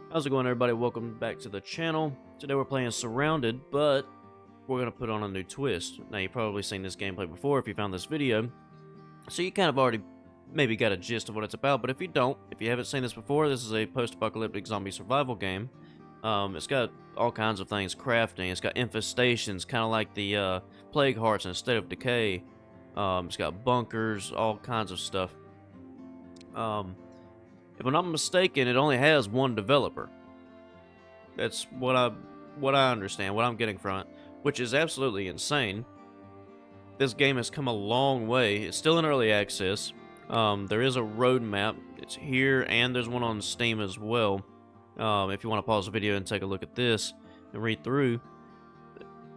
How's it going, everybody? Welcome back to the channel. Today we're playing Surrounded, but we're going to put on a new twist. Now, you've probably seen this gameplay before if you found this video, so you kind of already maybe got a gist of what it's about, but if you don't, if you haven't seen this before, this is a post-apocalyptic zombie survival game. It's got all kinds of things, crafting, it's got infestations, kind of like the plague hearts in State of Decay. It's got bunkers, all kinds of stuff. If I'm not mistaken, it only has one developer. That's what I understand, what I'm getting from it, which is absolutely insane. This game has come a long way. It's still in early access. There is a roadmap. It's here, and there's one on Steam as well. If you want to pause the video and take a look at this and read through,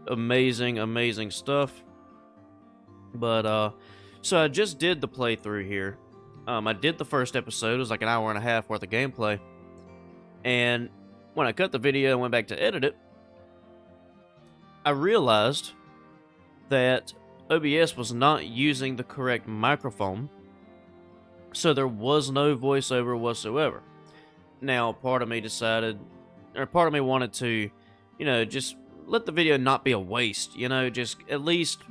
amazing, amazing stuff. But so I just did the playthrough here. I did the first episode. It was like an hour and a half worth of gameplay, and when I cut the video and went back to edit it, I realized that OBS was not using the correct microphone, so there was no voiceover whatsoever. Now, part of me decided, or part of me wanted to, just let the video not be a waste. Just at least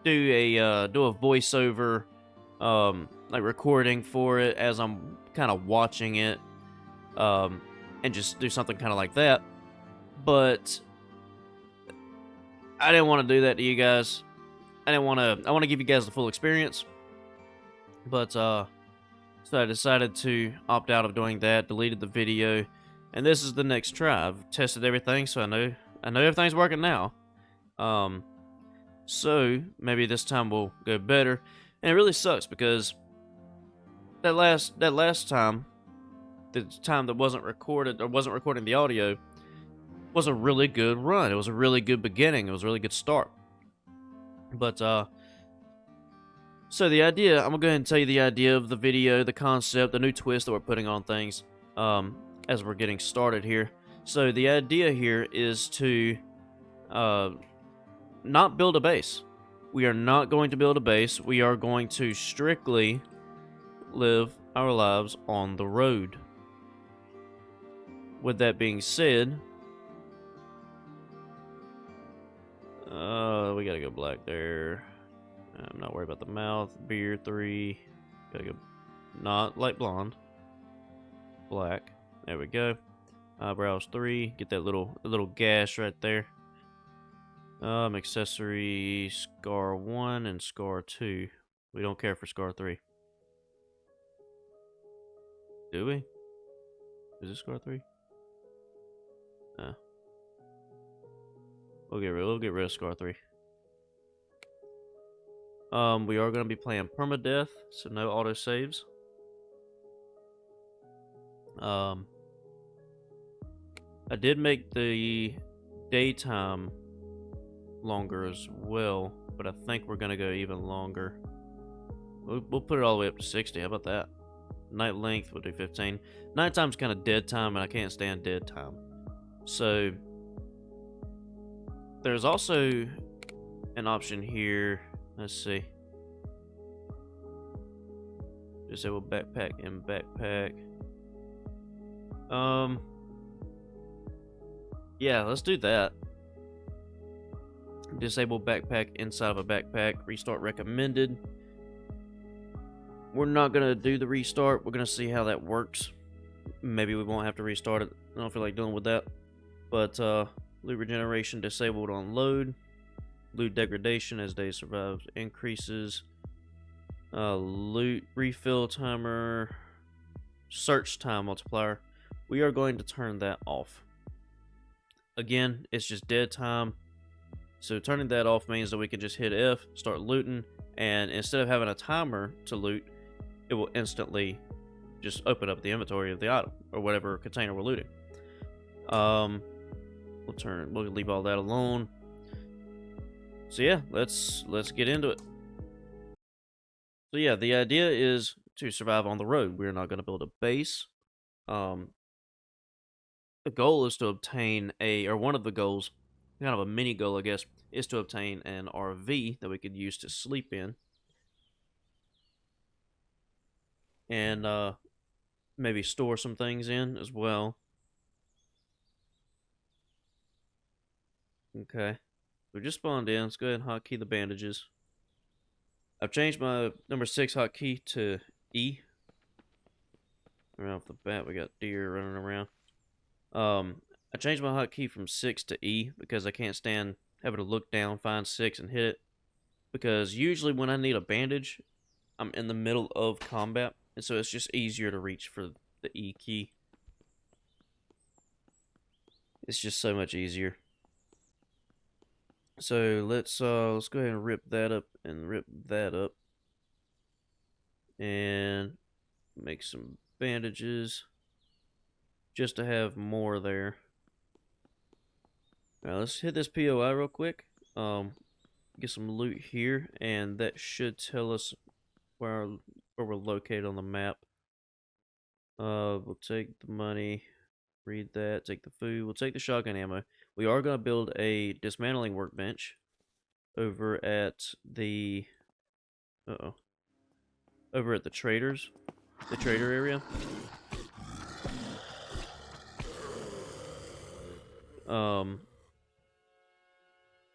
do a voiceover, like recording for it as I'm kind of watching it, and just do something kind of like that. But I didn't want to do that to you guys. I want to give you guys the full experience. But so I decided to opt out of doing that, deleted the video, and this is the next try. I've tested everything, so I know everything's working now. So maybe this time will go better. And it really sucks because that last time, the time that wasn't recorded or wasn't recording the audio, was a really good run. It was a really good beginning. It was a really good start. But so the idea, I'm gonna go ahead and tell you the idea of the video, the concept, the new twist that we're putting on things, as we're getting started here. So the idea here is to not build a base. We are not going to build a base. We are going to strictly live our lives on the road. With that being said, we gotta go black there. I'm not worried about the mouth. Beard 3. Gotta go not light blonde. Black. There we go. Eyebrows 3. Get that little gash right there. Accessory scar 1 and scar 2. We don't care for scar 3. Do we? Is this scar 3? No. We'll get rid of scar 3. We are going to be playing permadeath, so no autosaves. I did make the daytime longer as well, but I think we're going to go even longer. We'll put it all the way up to 60. How about that? Night length, we'll do 15. Nighttime's kind of dead time, and I can't stand dead time. So there's also an option here. Let's see. Disable backpack and backpack. Yeah, let's do that. Disable backpack inside of a backpack. Restart recommended. We're not gonna do the restart. We're gonna see how that works. Maybe we won't have to restart it. I don't feel like dealing with that. But loot regeneration disabled on load. Loot degradation as day survives increases. Loot refill timer. Search time multiplier. We are going to turn that off. Again, it's just dead time. So turning that off means that we can just hit F, start looting, and instead of having a timer to loot, it will instantly just open up the inventory of the item or whatever container we're looting. We'll leave all that alone. So yeah, let's get into it. So yeah, the idea is to survive on the road. We're not going to build a base. The goal is to obtain one of the goals, kind of a mini goal, I guess, is to obtain an RV that we could use to sleep in. And maybe store some things in as well. Okay. We just spawned in. Let's go ahead and hotkey the bandages. I've changed my number 6 hotkey to E. Right off the bat, we got deer running around. I changed my hotkey from 6 to E because I can't stand having to look down, find 6, and hit it. Because usually when I need a bandage, I'm in the middle of combat, and so it's just easier to reach for the E key. It's just so much easier. So let's go ahead and rip that up and rip that up. And make some bandages just to have more there. Now let's hit this POI real quick. Get some loot here, and that should tell us where we're located on the map. We'll take the money, read that, take the food, we'll take the shotgun ammo. We are going to build a dismantling workbench over at the over at the trader area.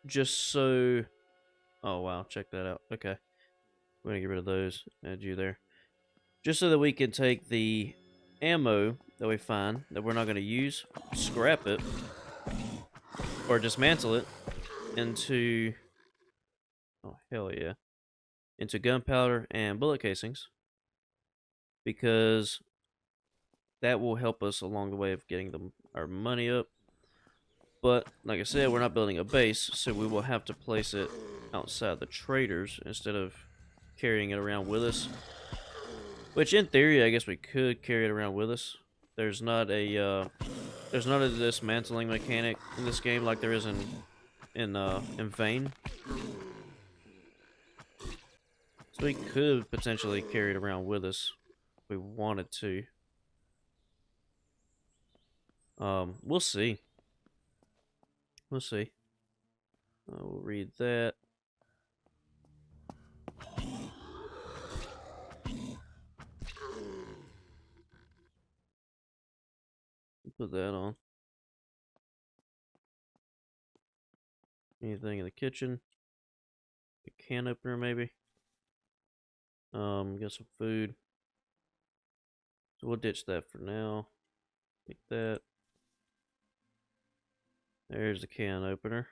Just so, oh wow, check that out. Okay, we're gonna get rid of those. Add you there, just so that we can take the ammo that we find that we're not gonna use, scrap it, or dismantle it into, oh hell yeah, into gunpowder and bullet casings, because that will help us along the way of getting our money up. But like I said, we're not building a base, so we will have to place it outside the traders instead of carrying it around with us. Which in theory, I guess we could carry it around with us. There's not a dismantling mechanic in this game like there is in Vane. So we could potentially carry it around with us if we wanted to. We'll see. We'll see. We'll read that. Put that on. Anything in the kitchen? A can opener, maybe. Got some food. So we'll ditch that for now. Like that. There's the can opener.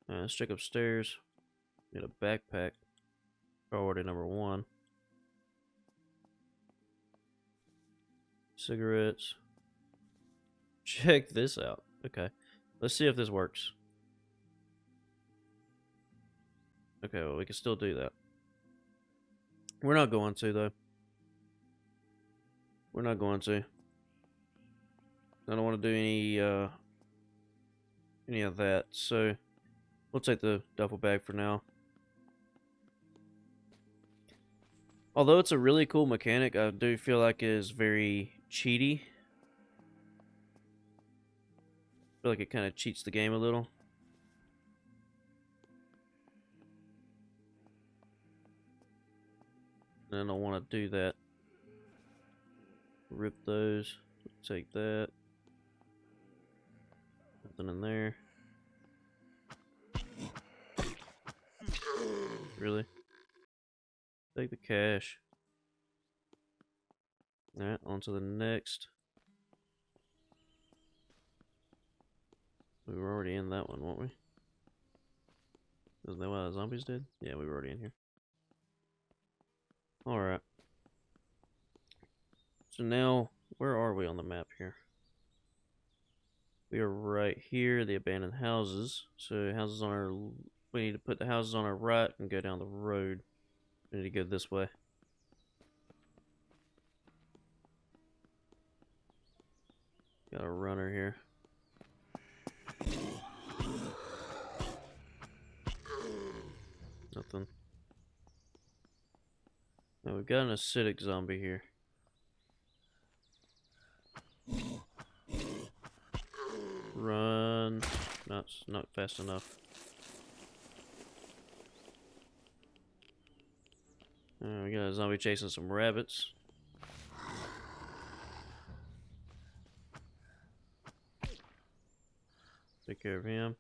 Let's check upstairs. Get a backpack. Priority number 1. Cigarettes. Check this out. Okay. Let's see if this works. Okay, well, we can still do that. We're not going to, though. We're not going to. I don't want to do any of that, so we'll take the duffel bag for now. Although it's a really cool mechanic, I do feel like it is very cheaty. I feel like it kind of cheats the game a little. And I don't want to do that. Rip those. Take that. Nothing in there. Really? Take the cash. Alright, on to the next. We were already in that one, weren't we? Isn't that what the zombies did? Yeah, we were already in here. Alright. So now, where are we on the map here? We are right here, the abandoned houses. So houses on our... We need to put the houses on our right and go down the road. We need to go this way. Got a runner here. Nothing. Now we've got an acidic zombie here. Run. Not fast enough. We got a zombie chasing some rabbits. Take care of him.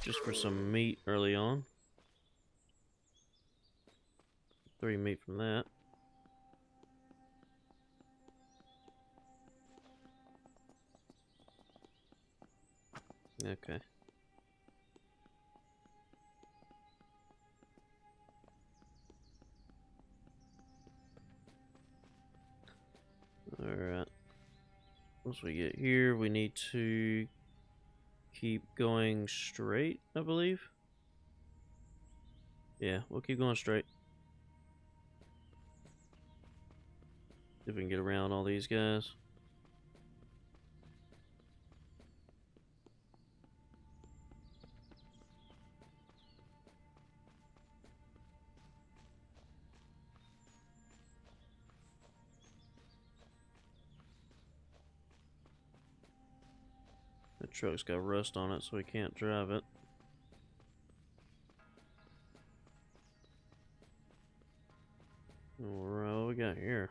Just for some meat early on. 3 meat from that. Okay. Alright. Once we get here, we need to keep going straight, I believe. Yeah, we'll keep going straight. See if we can get around all these guys. The truck's got rust on it, so we can't drive it. Alright, what we got here?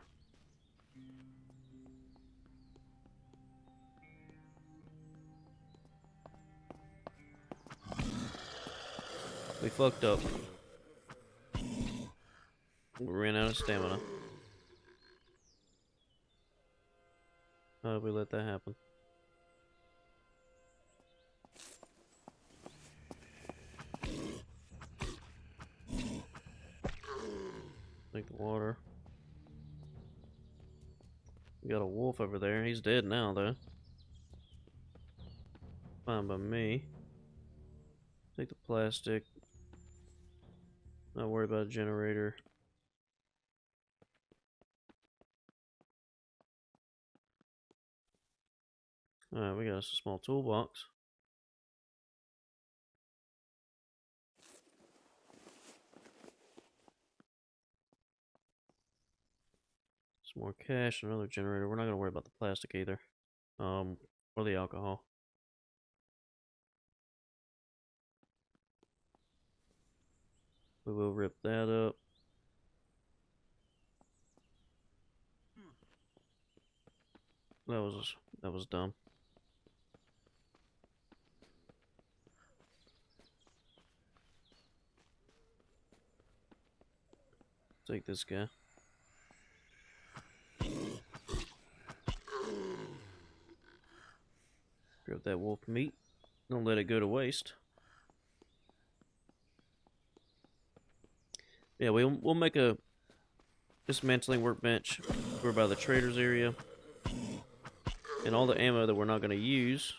We fucked up. We ran out of stamina. How did we let that happen? Take the water. We got a wolf over there. He's dead now, though. Fine by me. Take the plastic. Not worry about a generator. Alright, we got us a small toolbox. Some more cash, another generator. We're not gonna worry about the plastic either. Or the alcohol. We will rip that up. That was dumb. Take this guy. Grab that wolf meat. Don't let it go to waste. Yeah, we'll make a dismantling workbench over by the trader's area. And all the ammo that we're not going to use.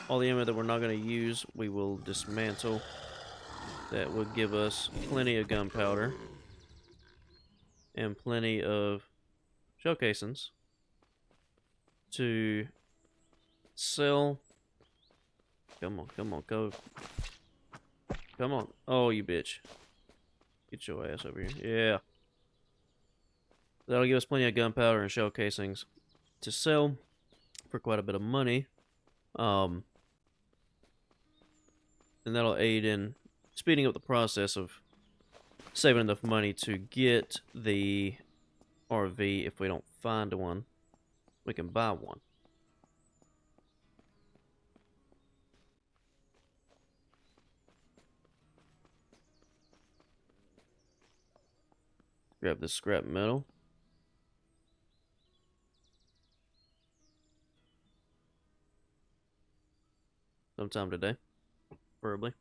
All the ammo that we're not going to use, we will dismantle. That would give us plenty of gunpowder. And plenty of shell casings. To sell. Come on, go. Come on. Oh, you bitch. Get your ass over here. Yeah. That'll give us plenty of gunpowder and shell casings to sell for quite a bit of money. And that'll aid in speeding up the process of saving enough money to get the RV. If we don't find one, we can buy one. Grab this scrap metal. Sometime today, preferably.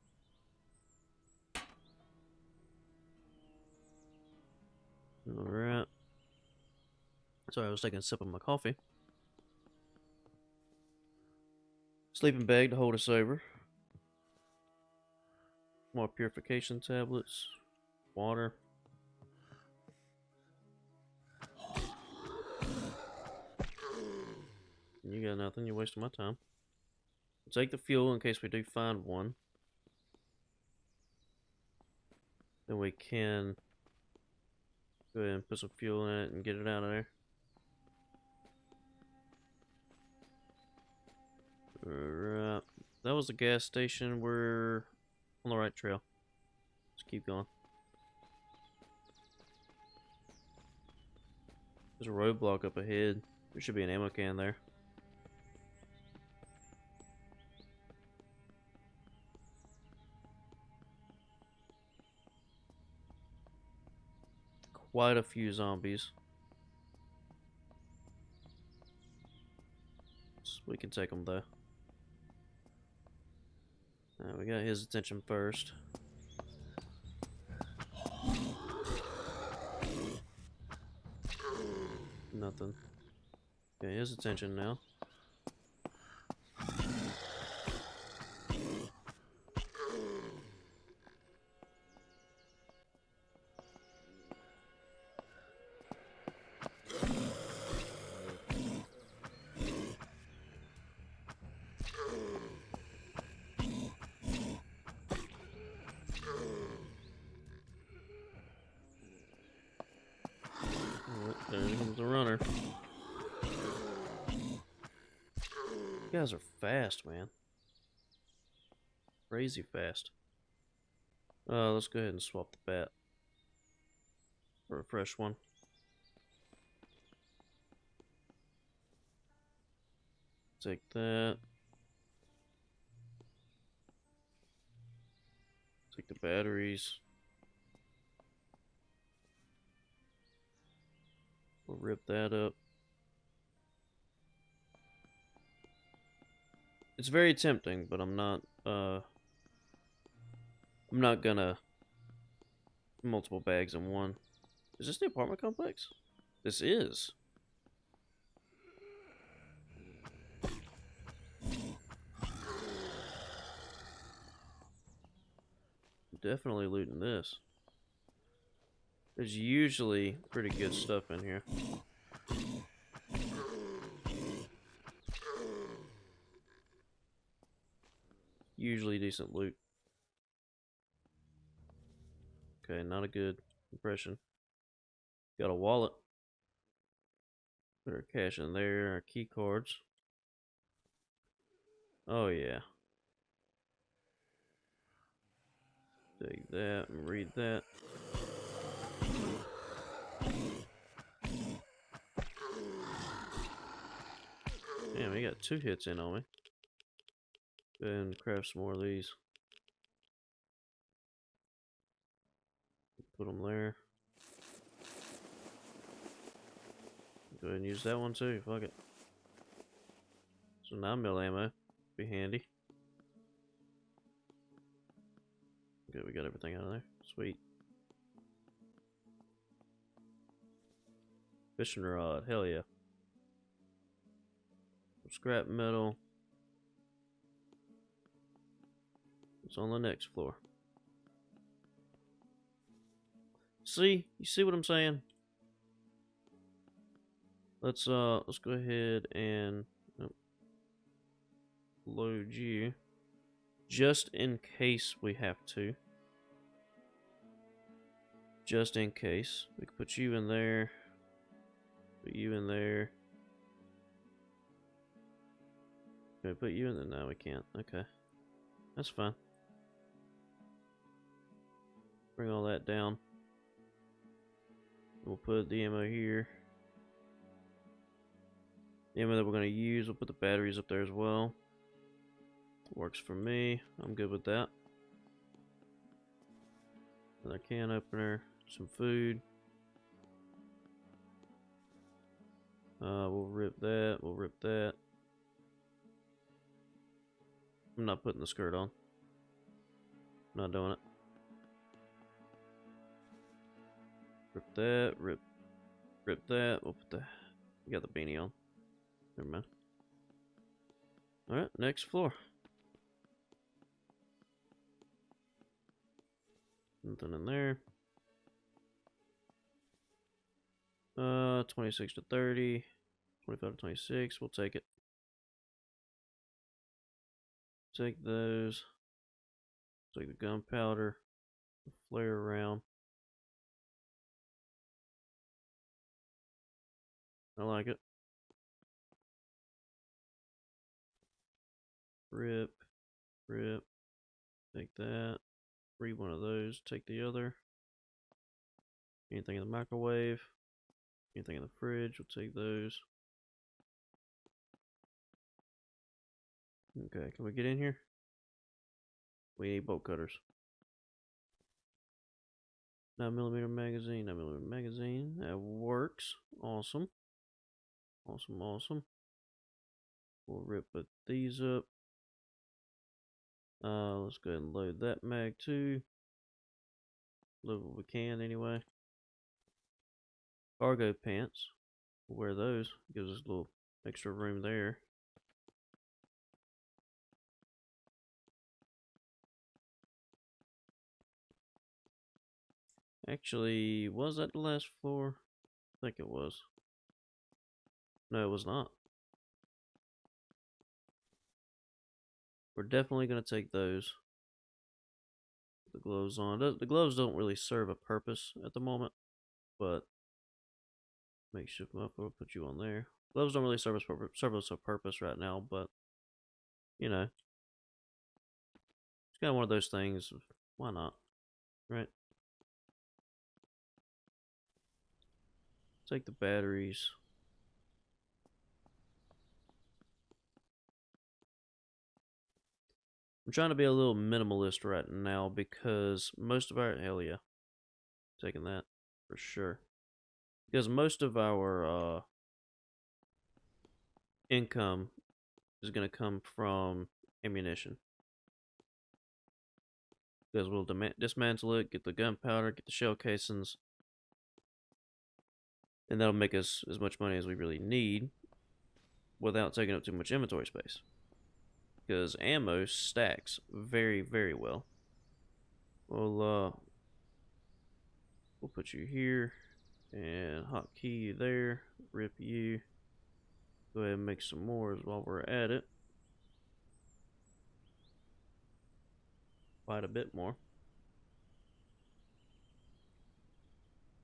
Alright. Sorry, I was taking a sip of my coffee. Sleeping bag to hold us over. More purification tablets. Water. You got nothing, you're wasting my time. Take the fuel in case we do find one. Then we can go ahead and put some fuel in it and get it out of there. Alright. That was the gas station. We're on the right trail. Let's keep going. There's a roadblock up ahead. There should be an ammo can there. Quite a few zombies. So we can take them though. Alright, we got his attention first. Nothing. Okay, his attention now. There comes the runner. You guys are fast, man. Crazy fast. Let's go ahead and swap the bat for a fresh one. Take that. Take the batteries. We'll rip that up. It's very tempting, but I'm not gonna multiple bags in one. Is this the apartment complex? This is. Definitely looting this. There's usually pretty good stuff in here. Usually decent loot. Okay, not a good impression. Got a wallet. Put our cash in there, our key cards. Oh yeah. Take that and read that. Damn, he got 2 hits in on me. Go ahead and craft some more of these. Put them there. Go ahead and use that one too. Fuck it. So 9mm ammo. Be handy. Good, we got everything out of there. Sweet. Fishing rod. Hell yeah. Scrap metal. It's on the next floor. See? You see what I'm saying? Let's go ahead and load you. Just in case we have to. Just in case. We can put you in there. Put you in there. Can we put you in there? No, we can't. Okay. That's fine. Bring all that down. We'll put the ammo here. The ammo that we're going to use, we'll put the batteries up there as well. Works for me. I'm good with that. Another can opener. Some food. We'll rip that. We'll rip that. I'm not putting the skirt on. I'm not doing it. Rip that. Rip that. We'll put the. We got the beanie on. Never mind. All right, next floor. Nothing in there. 26 to 30, 25 to 26. We'll take it. Take those. Take the gunpowder. Flare around. I like it. Rip. Rip. Take that. Read one of those. Take the other. Anything in the microwave. Anything in the fridge. We'll take those. Okay, can we get in here? We need bolt cutters. 9mm magazine, 9mm magazine. That works. Awesome. Awesome, awesome. We'll rip these up. Let's go ahead and load that mag too. Load what we can anyway. Cargo pants. We'll wear those. Gives us a little extra room there. Actually, was that the last floor? I think it was. No, it was not. We're definitely going to take those. The gloves on. The gloves don't really serve a purpose at the moment, but makeshift muffler, put you on there. Gloves don't really serve us a purpose right now, but you know, it's kind of one of those things. Why not, right? Take the batteries. I'm trying to be a little minimalist right now because most of our hell yeah, taking that for sure. Because most of our income is going to come from ammunition. Because we'll dismantle it, get the gunpowder, get the shell casings, and that'll make us as much money as we really need without taking up too much inventory space. Because ammo stacks very, very well. We'll put you here and hotkey you there, rip you. Go ahead and make some more while we're at it. Quite a bit more.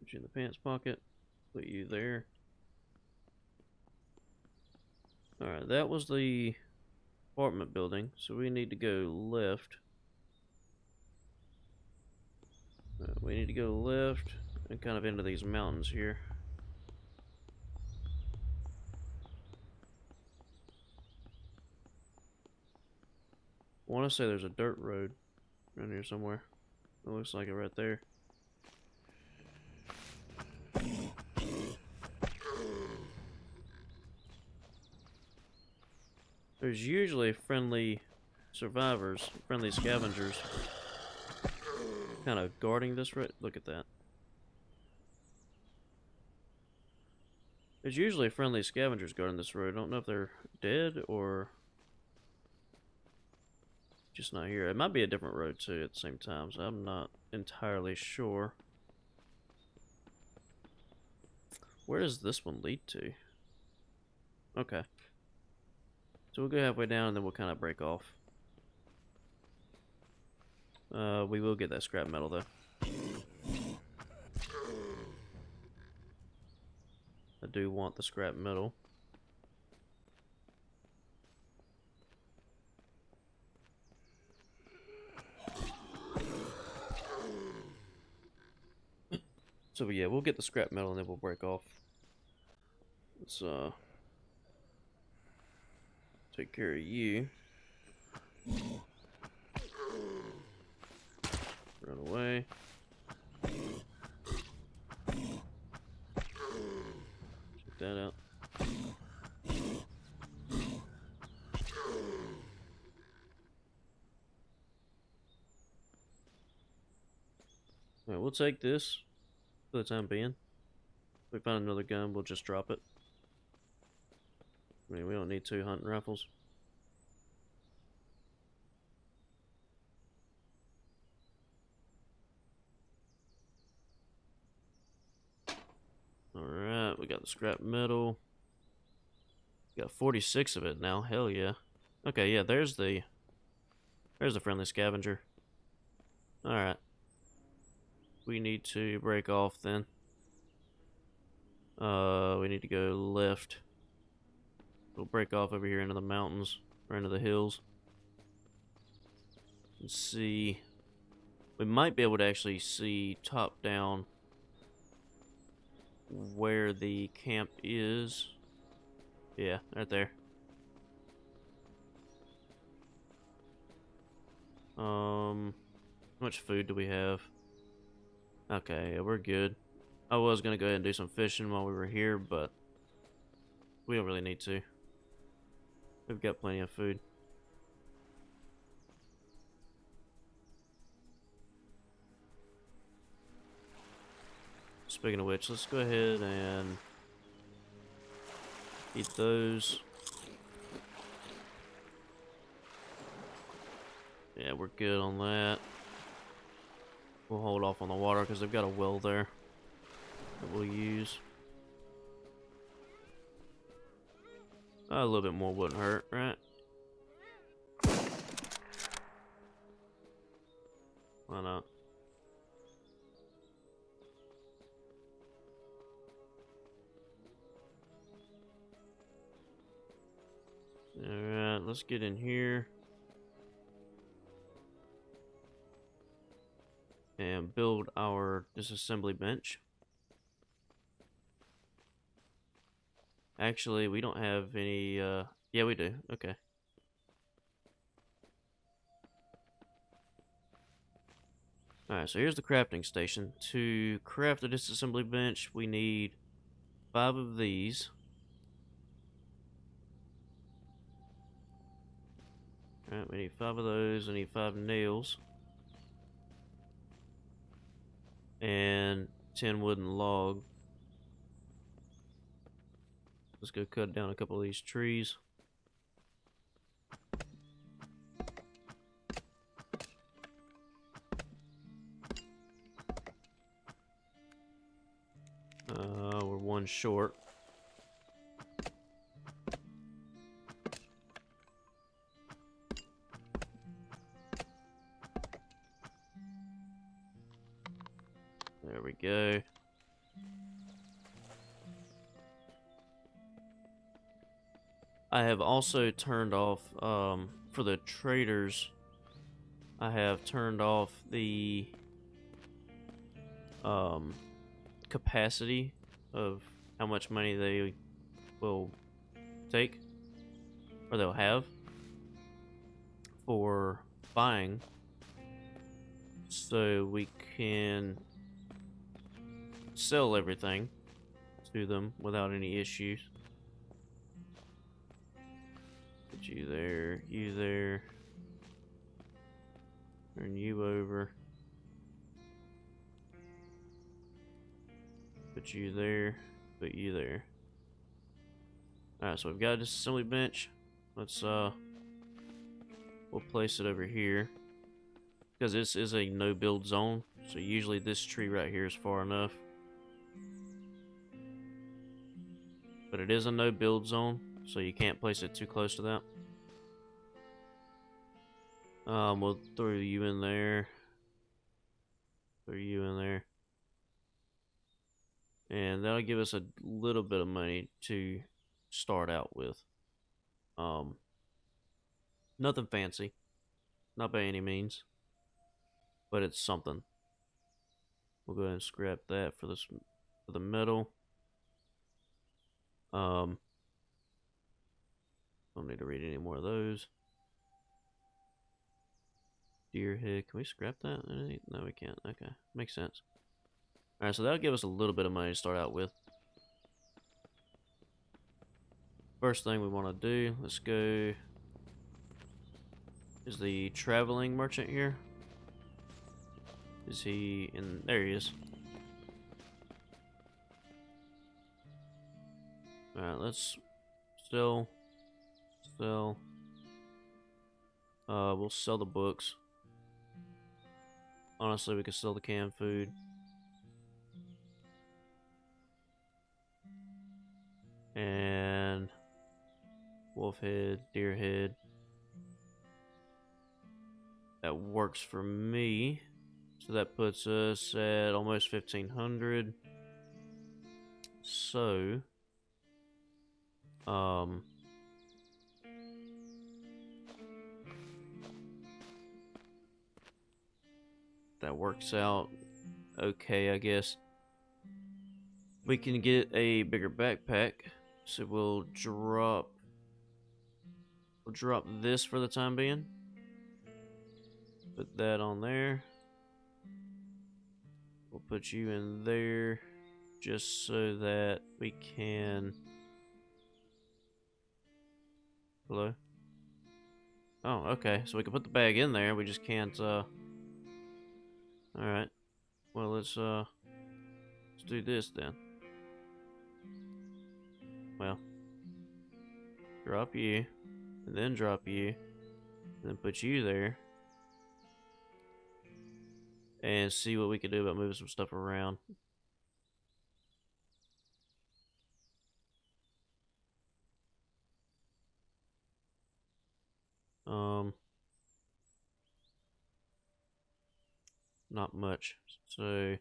Put you in the pants pocket. Put you there. Alright, that was the apartment building, so we need to go left. We need to go left and kind of into these mountains here. I want to say there's a dirt road around here somewhere. It looks like it right there. There's usually friendly survivors, friendly scavengers, kind of guarding this road. Look at that. There's usually friendly scavengers guarding this road. I don't know if they're dead or just not here. It might be a different road too at the same time, so I'm not entirely sure. Where does this one lead to? Okay. So we'll go halfway down and then we'll kind of break off. We will get that scrap metal though. I do want the scrap metal. So yeah, we'll get the scrap metal and then we'll break off. Let's take care of you. Run away. Check that out. Alright, we'll take this for the time being. If we find another gun, we'll just drop it. I mean, we don't need 2 hunting rifles. Alright, we got the scrap metal. We got 46 of it now. Hell yeah. Okay, yeah, there's the friendly scavenger. Alright. We need to break off then. We need to go left. We'll break off over here into the mountains or into the hills. Let's see. We might be able to actually see top down where the camp is. Yeah, right there. How much food do we have? Okay, yeah, we're good. I was gonna go ahead and do some fishing while we were here, but we don't really need to. We've got plenty of food. Speaking of which, let's go ahead and eat those. Yeah, we're good on that. We'll hold off on the water because they've got a well there that we'll use. A little bit more wouldn't hurt, right? Why not? Alright, let's get in here and build our disassembly bench. Actually, we don't have any, yeah, we do. Okay. Alright, so here's the crafting station. To craft the disassembly bench, we need 5 of these. Alright, we need 5 of those. We need 5 nails. And 10 wooden log. Let's go cut down a couple of these trees. We're 1 short. There we go. I have also turned off, for the traders, I have turned off the, capacity of how much money they will take, or they'll have, for buying, so we can sell everything to them without any issues. Put you there, turn you over, put you there, put you there. Alright, so we've got a disassembly bench. Let's we'll place it over here because this is a no build zone, so usually this tree right here is far enough, but it is a no build zone, so you can't place it too close to that. We'll throw you in there, throw you in there, and that'll give us a little bit of money to start out with. Nothing fancy, not by any means, but it's something. We'll go ahead and scrap that for this, for the metal. Don't need to read any more of those. Deer head, can we scrap that? No, we can't. Okay, makes sense. Alright, so that'll give us a little bit of money to start out with. First thing we want to do, let's go. Is the traveling merchant here? Is he in? There he is. Alright, let's sell. We'll sell the books. Honestly, we could sell the canned food. And wolf head, deer head. That works for me. So that puts us at almost 1,500. So, that works out okay, I guess. We can get a bigger backpack, so we'll drop this for the time being. Put that on there. We'll put you in there just so that we can... Hello? Oh, okay. So we can put the bag in there. We just can't, Alright. Well, let's do this then. Well. Drop you. And then drop you. And then put you there. And see what we can do about moving some stuff around. Not much. So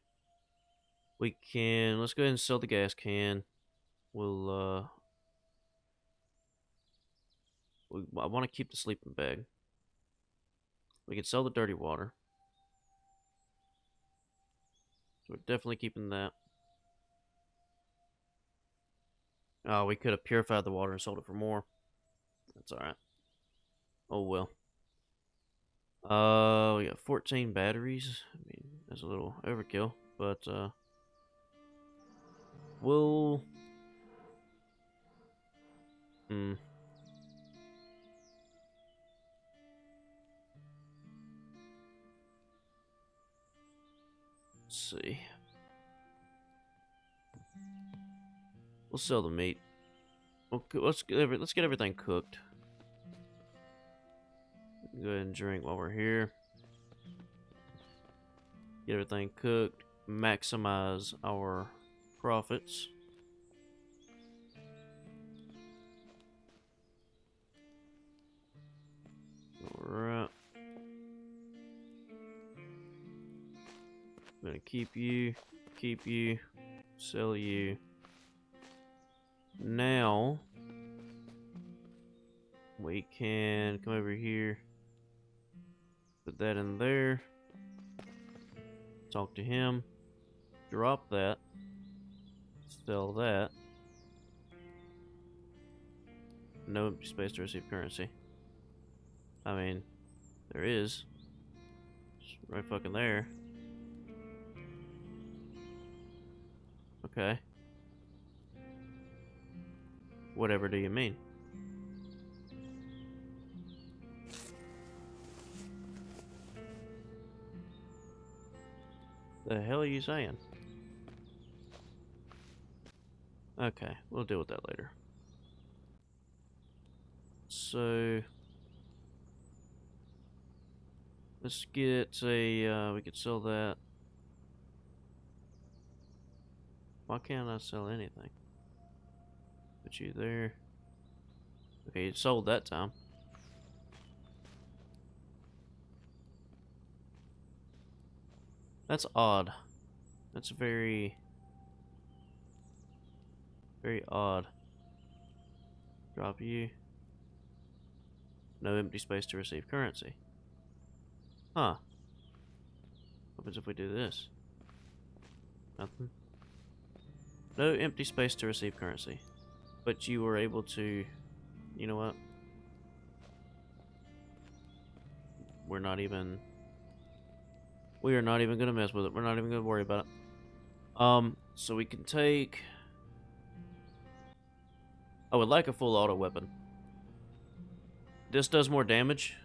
we can, let's go ahead and sell the gas can. We'll I want to keep the sleeping bag. We can sell the dirty water. So we're definitely keeping that. Oh, we could have purified the water and sold it for more. That's alright. Oh well. We got 14 batteries. I mean, that's a little overkill, but we'll let's see. We'll sell the meat. Let's get everything cooked. Go ahead and drink while we're here. Get everything cooked. Maximize our profits. Alright. I'm gonna keep you, sell you. Now we can come over here, put that in there, talk to him, drop that, sell that. No empty space to receive currency. I mean, there is. It's right fucking there. Okay. Whatever do you mean? The hell are you saying? Okay, we'll deal with that later. So let's get a we could sell that. Why can't I sell anything? Put you there. Okay, you sold that time. That's odd. That's very odd. Drop you. No empty space to receive currency. Huh. What happens if we do this? Nothing. No empty space to receive currency. But you were able to... You know what? We are not even gonna mess with it. We're not even gonna worry about it. So we can take... I would like a full auto weapon. This does more damage.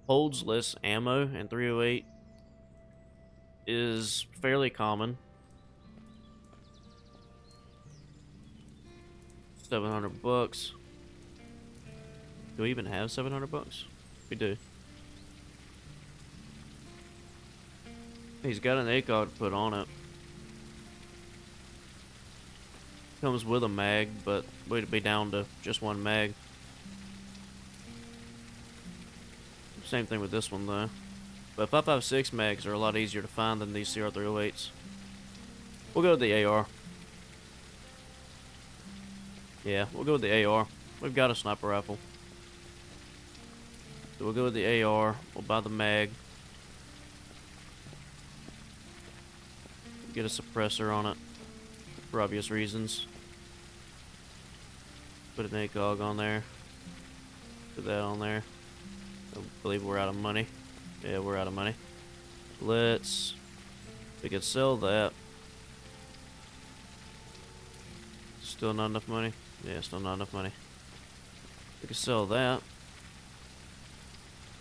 Holds less ammo, and 308 is fairly common. 700 bucks. Do we even have 700 bucks? We do. He's got an ACOG put on it. Comes with a mag, but we'd be down to just one mag. Same thing with this one though. But 5.56 mags are a lot easier to find than these CR308s. We'll go with the AR. Yeah, we'll go with the AR. We've got a sniper rifle. So we'll go with the AR. We'll buy the mag. Get a suppressor on it. For obvious reasons. Put an ACOG on there. Put that on there. I believe we're out of money. Yeah, we're out of money. Let's We could sell that. Still not enough money? Yeah, still not enough money. We could sell that.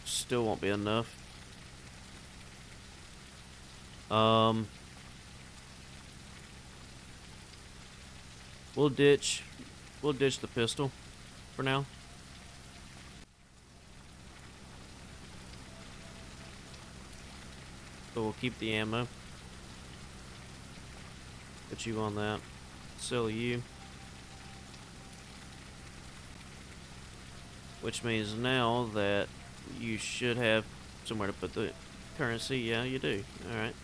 Still won't be enough. We'll ditch the pistol for now. But we'll keep the ammo. Put you on that. Sell you. Which means now that you should have somewhere to put the currency. Yeah, you do. Alright.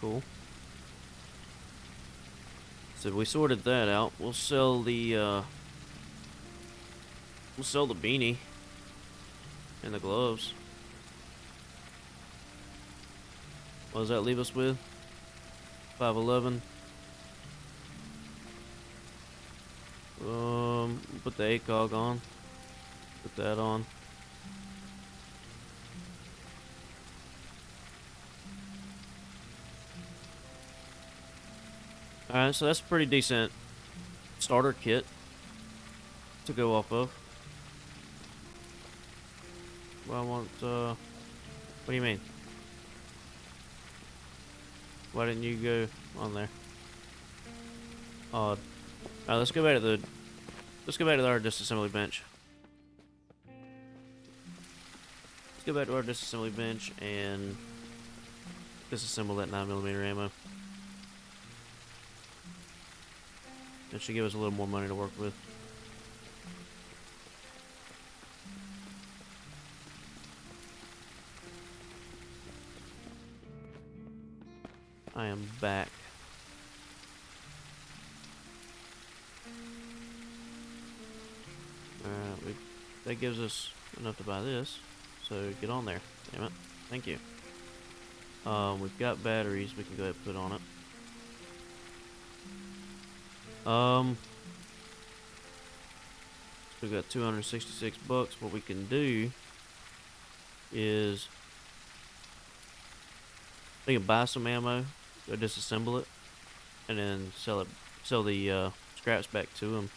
Cool. So we sorted that out. We'll sell the beanie and the gloves. What does that leave us with? 511. Put the ACOG on. Put that on. Alright, so that's a pretty decent starter kit to go off of. Well, I want, what do you mean? Why didn't you go on there? Odd. Alright, let's go back to our disassembly bench. Let's go back to our disassembly bench and disassemble that 9mm ammo. That should give us a little more money to work with. I am back. Alright, that gives us enough to buy this, so get on there. Damn it. Thank you. We've got batteries we can go ahead and put on it. We've got 266 bucks. What we can do is we can buy some ammo, go disassemble it, and then sell the scraps back to them,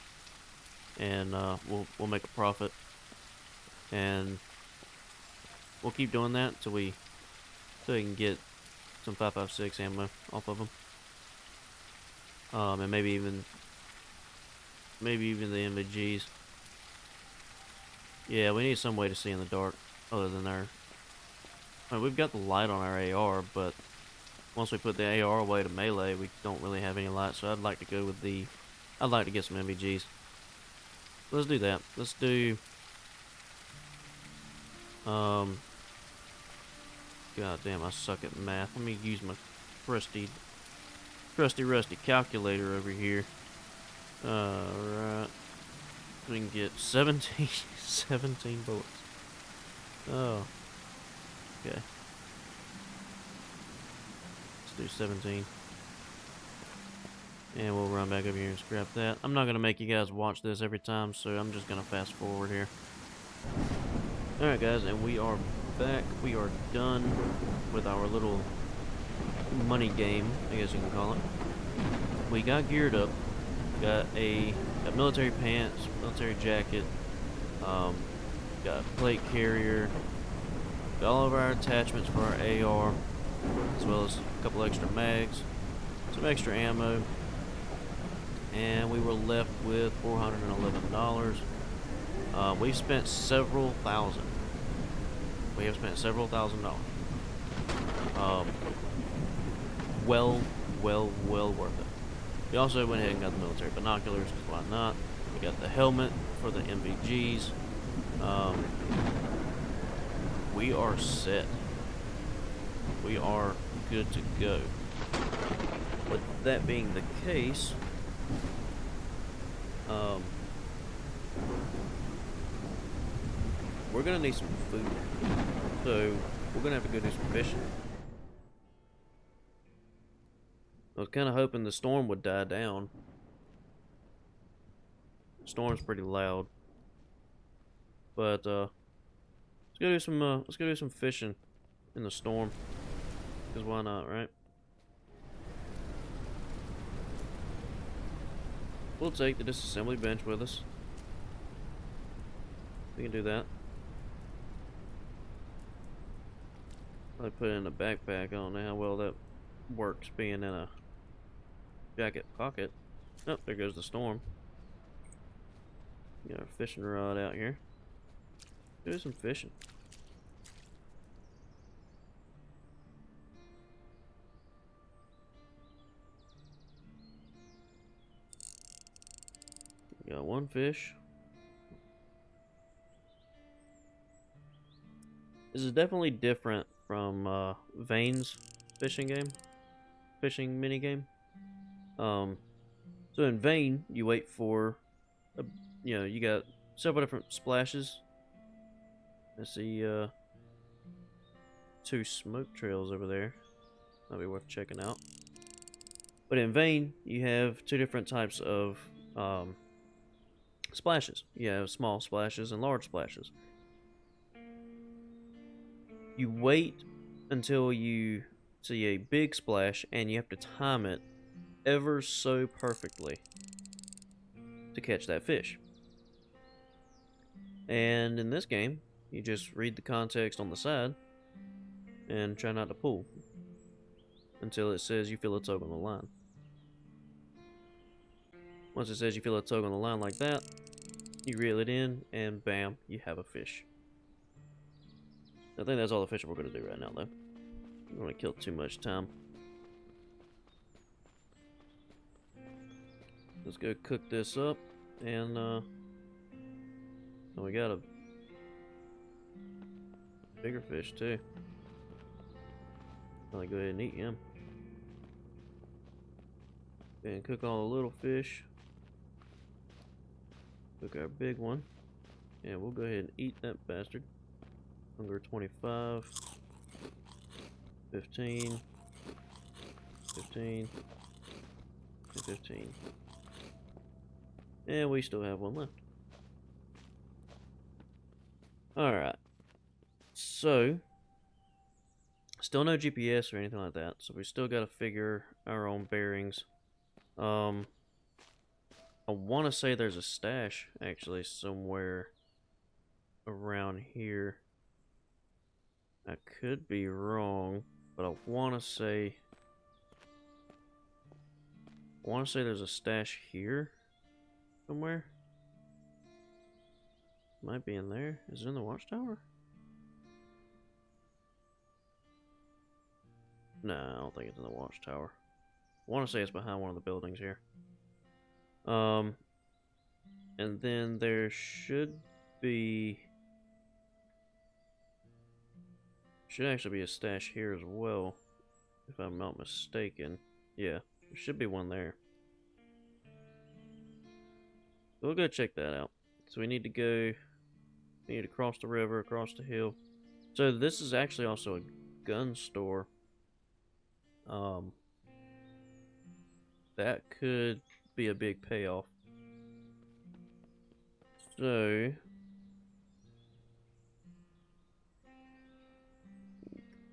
and we'll make a profit, and we'll keep doing that until we can get some 5.56 ammo off of them, and maybe even the MVGs. Yeah, we need some way to see in the dark other than our. I mean, we've got the light on our AR, but once we put the AR away to melee, we don't really have any light. So I'd like to go with the. I'd like to get some MVGs. Let's do that. Let's do. God damn, I suck at math. Let me use my trusty calculator over here. Alright. We can get 17 bullets. Oh. Okay. Let's do 17. And we'll run back over here and scrap that. I'm not going to make you guys watch this every time, so I'm just going to fast forward here. Alright guys, and we are back. We are done with our little money game, I guess you can call it. We got geared up. Got military pants, military jacket, got plate carrier, got all of our attachments for our AR, as well as a couple extra mags, some extra ammo, and we were left with $411. We've spent several thousand. We have spent several $1,000s. Well worth it. We also went ahead and got the military binoculars, because why not? We got the helmet for the MVGs. We are set. We are good to go. With that being the case, we're gonna need some food. So we're gonna have to go do some fishing. I was kind of hoping the storm would die down. The storm's pretty loud, but let's go do some fishing in the storm. Because why not, right? We'll take the disassembly bench with us. We can do that. I put it in a backpack. I don't know how well that works being in a jacket pocket. Oh, there goes the storm. Got our fishing rod out here. Do some fishing. Got one fish. This is definitely different from Vane's fishing mini game. So in Vane, you wait for, you got several different splashes. I see 2 smoke trails over there. That'll be worth checking out. But in Vane, you have 2 different types of splashes. You have small splashes and large splashes. You wait until you see a big splash, and you have to time it ever so perfectly to catch that fish. And in this game, you just read the context on the side and try not to pull until it says you feel a tug on the line. Once it says you feel a tug on the line like that, you reel it in, and bam, you have a fish. I think that's all the fishing we're going to do right now, though. I don't want to kill too much time. Let's go cook this up, and we got a bigger fish too. I'll go ahead and eat him. And cook all the little fish. Cook our big one, and we'll go ahead and eat that bastard. Hunger 25, 15, 15, and 15. And we still have one left. Alright. So, still no GPS or anything like that, so we still got to figure our own bearings. I want to say there's a stash, actually, somewhere around here. I could be wrong, but I want to say there's a stash here somewhere. Might be in there. Is it in the watchtower? No, I don't think it's in the watchtower. I want to say it's behind one of the buildings here. And then there should actually be a stash here as well, if I'm not mistaken. Yeah, there should be one there. We'll go check that out. So we need to cross the river, across the hill. So this is actually also a gun store. That could be a big payoff. So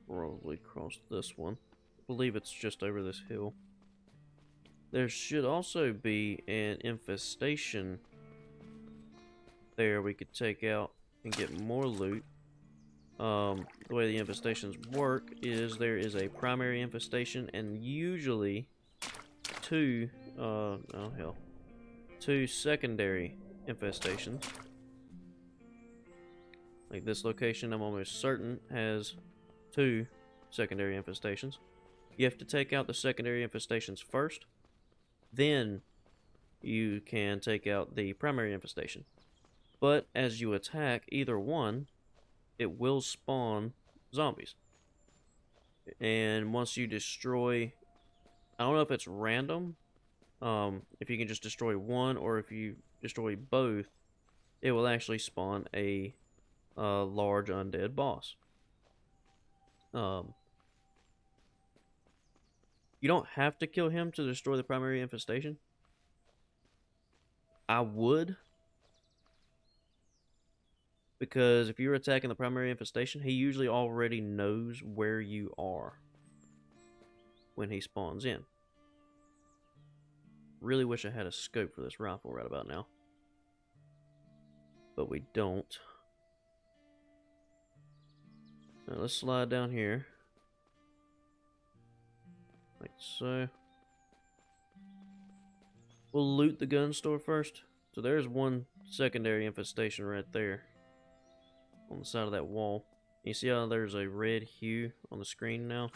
probably cross this one. I believe it's just over this hill. There should also be an infestation there we could take out and get more loot. The way the infestations work is there is a primary infestation and usually two secondary infestations. Like this location, I'm almost certain, has 2 secondary infestations. You have to take out the secondary infestations first, then you can take out the primary infestation. But as you attack either one, it will spawn zombies. And once you destroy, I don't know if it's random, if you can just destroy one, or if you destroy both, it will actually spawn a large undead boss. You don't have to kill him to destroy the primary infestation. I would, because if you're attacking the primary infestation, he usually already knows where you are when he spawns in. Really wish I had a scope for this rifle right about now. But we don't. Now let's slide down here. Like so. We'll loot the gun store first. So there's one secondary infestation right there. On the side of that wall. You see how there's a red hue on the screen now?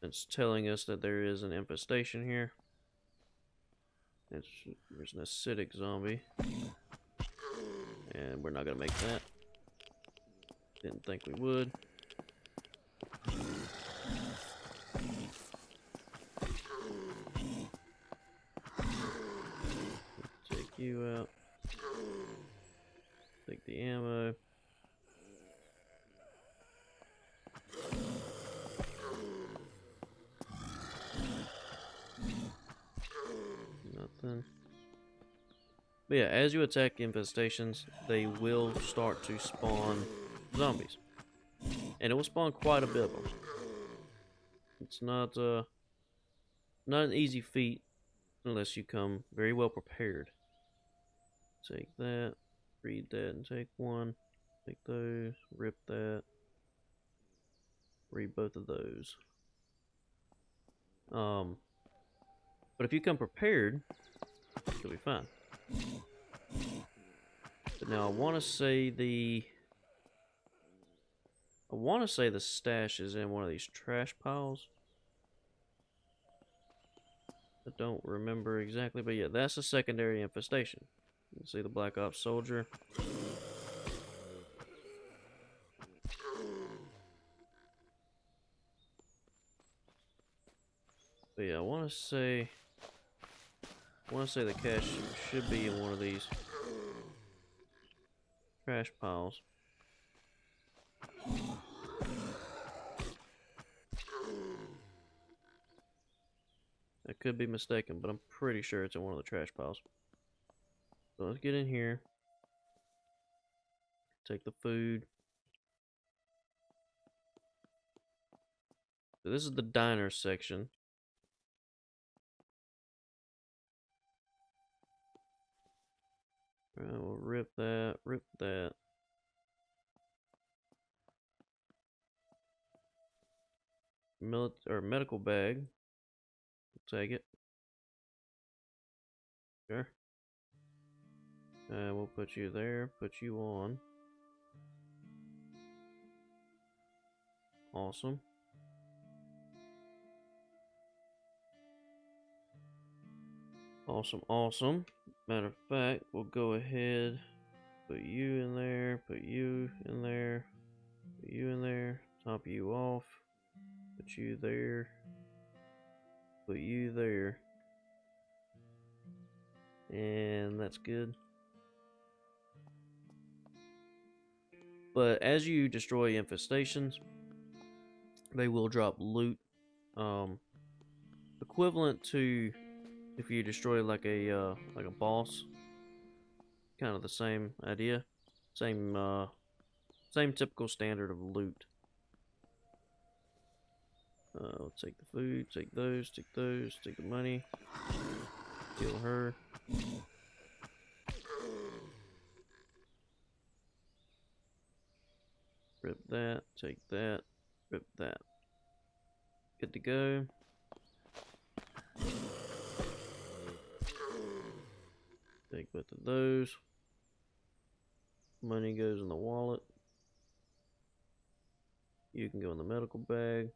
It's telling us that there is an infestation here. There's an acidic zombie. And we're not gonna make that. Didn't think we would. Take you out. Take the ammo. Nothing. But yeah, as you attack infestations, they will start to spawn zombies. And it will spawn quite a bit of them. It's not an easy feat unless you come very well prepared. Take that, read that, and take one. Take those, rip that, read both of those. But if you come prepared, you'll be fine. But now I want to say the stash is in one of these trash piles. I don't remember exactly, but yeah, that's a secondary infestation. You can see the Black Ops soldier. But yeah, I want to say the cache should be in one of these trash piles. I could be mistaken, but I'm pretty sure it's in one of the trash piles. So let's get in here. Take the food. So this is the diner section. Alright, we'll rip that, rip that. Medical bag. We'll take it. Sure. And we'll put you there, put you on. Awesome. Awesome, awesome. Matter of fact, we'll go ahead, put you in there, put you in there, put you in there, top you off, put you there, put you there. And that's good. But as you destroy infestations, they will drop loot. Equivalent to if you destroy like a boss. Kind of the same idea. Same typical standard of loot. We'll take the food, take those, take the money. Kill her. Rip that, take that, rip that. Good to go. Take both of those. Money goes in the wallet. You can go in the medical bag.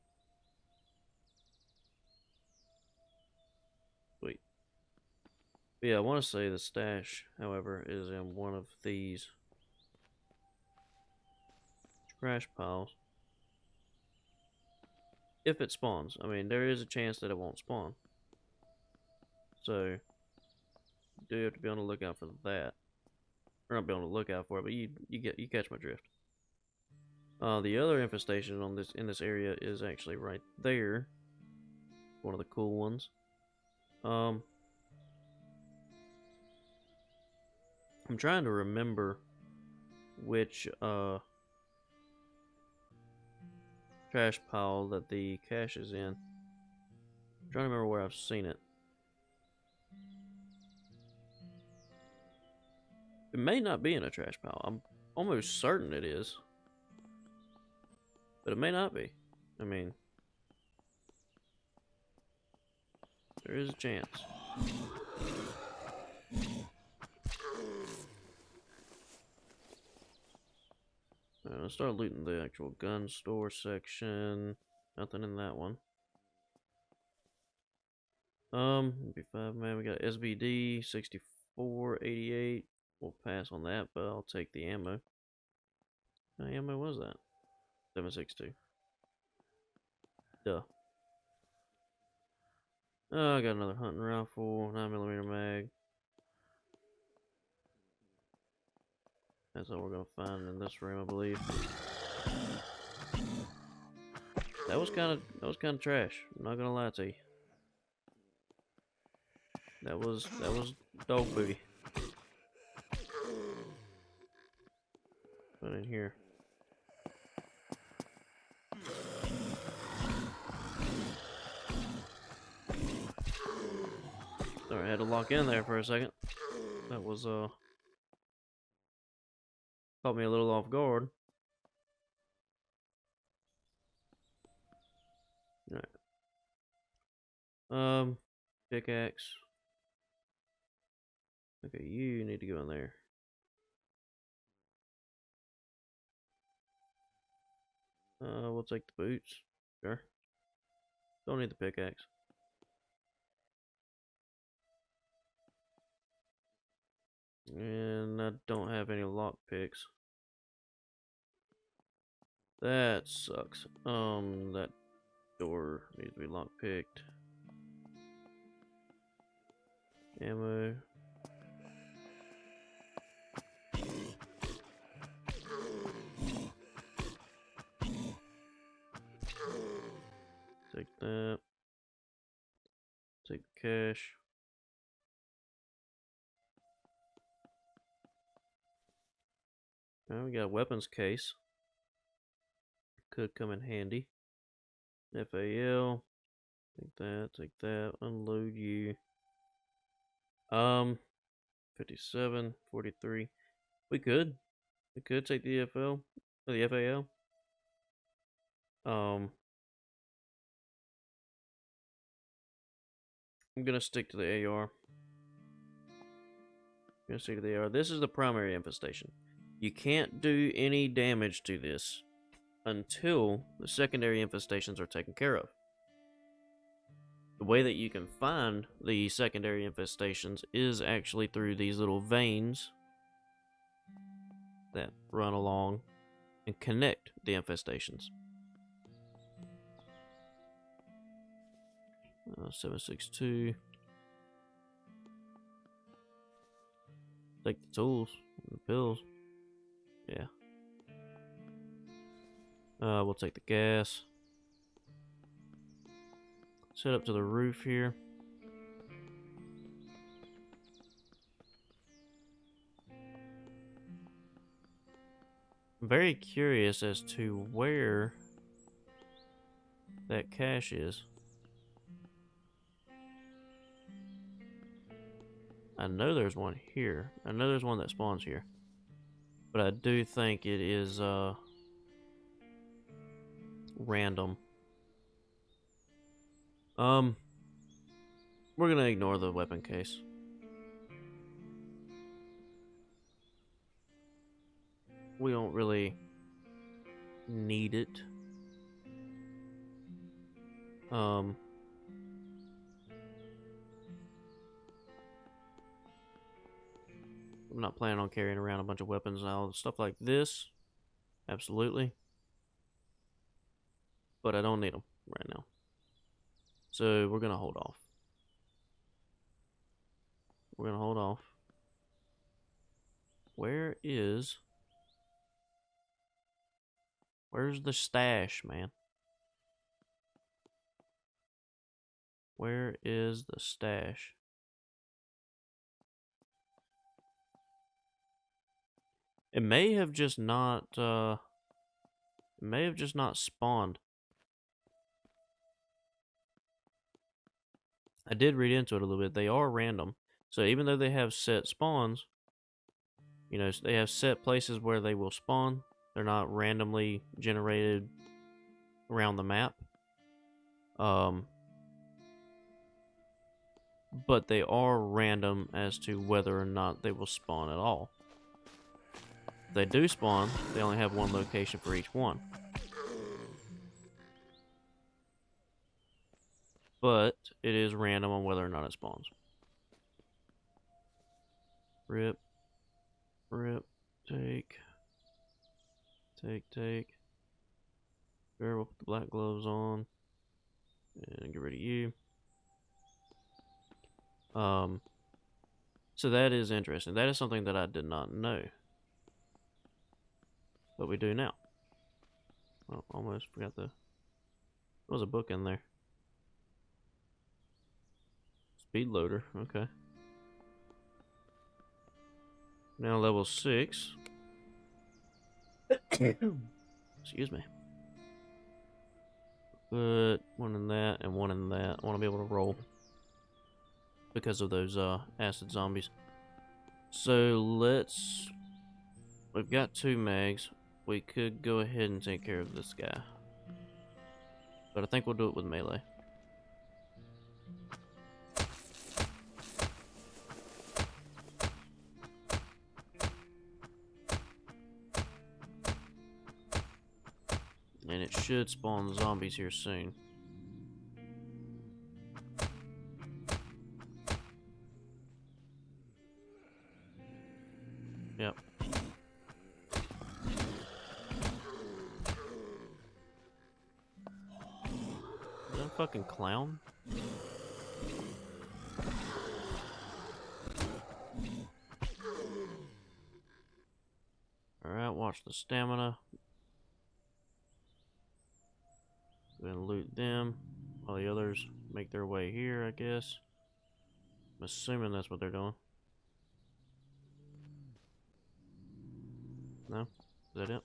Sweet. But yeah, I want to say the stash, however, is in one of these trash piles. If it spawns. I mean, there is a chance that it won't spawn. So, you do have to be on the lookout for that. Or not be on the lookout for it, but you catch my drift. The other infestation in this area is actually right there. One of the cool ones. I'm trying to remember which trash pile that the cache is in. trying to remember where I've seen it. It may not be in a trash pile. I'm almost certain it is. But it may not be. I mean, there is a chance. Alright, let's start looting the actual gun store section. Nothing in that one. MP5, man, we got SBD 6488. We'll pass on that, but I'll take the ammo. How many ammo was that? 762. Duh. Oh, I got another hunting rifle, 9mm mag. That's all we're gonna find in this room, I believe. That was kind of trash. I'm not gonna lie to you. That was dog booty. Put in here. Sorry, I had to lock in there for a second. That was caught me a little off guard. Alright. Pickaxe. Okay, you need to go in there. We'll take the boots. Sure. Don't need the pickaxe. And I don't have any lock picks. That sucks. That door needs to be lock picked. Ammo. Take that. Take the cash. Now we got a weapons case. Could come in handy. FAL. Take that. Unload you. 57, 43. We could take the FL or the FAL. I'm gonna stick to the AR. This is the primary infestation. You can't do any damage to this until the secondary infestations are taken care of. The way that you can find the secondary infestations is actually through these little veins that run along and connect the infestations. 762. Take the tools and the pills. Yeah. We'll take the gas. Set up to the roof here. I'm very curious as to where that cache is. I know there's one here. I know there's one that spawns here. But I do think it is random. We're gonna ignore the weapon case. We don't really need it. I'm not planning on carrying around a bunch of weapons now. Stuff like this, absolutely. But I don't need them right now. So we're gonna hold off. We're gonna hold off. Where's the stash, man? Where is the stash? It may have just not spawned. I did read into it a little bit. They are random. So even though they have set spawns, you know, they have set places where they will spawn. They're not randomly generated around the map. But they are random as to whether or not they will spawn at all. If they do spawn, they only have one location for each one. But it is random on whether or not it spawns. Rip. Rip. Take. Take. Sure, we'll put the black gloves on. And get rid of you. So that is interesting. That is something that I did not know. But we do now. Oh, almost forgot there was a book in there. Speed loader, okay. Now level 6. Excuse me. Put one in that and one in that. I want to be able to roll because of those acid zombies. So we've got 2 mags. We could go ahead and take care of this guy. But I think we'll do it with melee. And it should spawn zombies here soon. Yep. Is that a fucking clown? Alright, watch the stamina. Go ahead and loot them while the others make their way here, I guess. I'm assuming that's what they're doing. No? Is that it?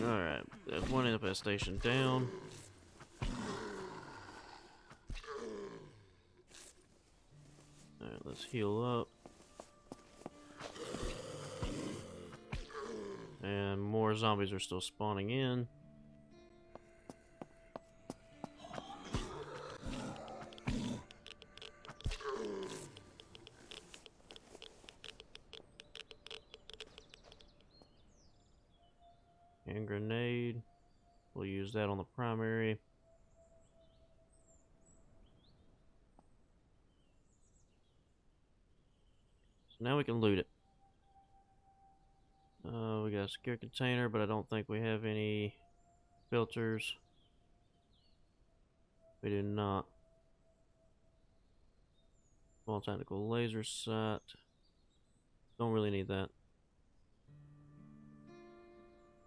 Alright, there's one infestation down. Alright, let's heal up. And more zombies are still spawning in. And grenade. We'll use that on the primary. So now we can loot it. We got a secure container, but I don't think we have any filters. We do not. Small tactical laser sight. Don't really need that.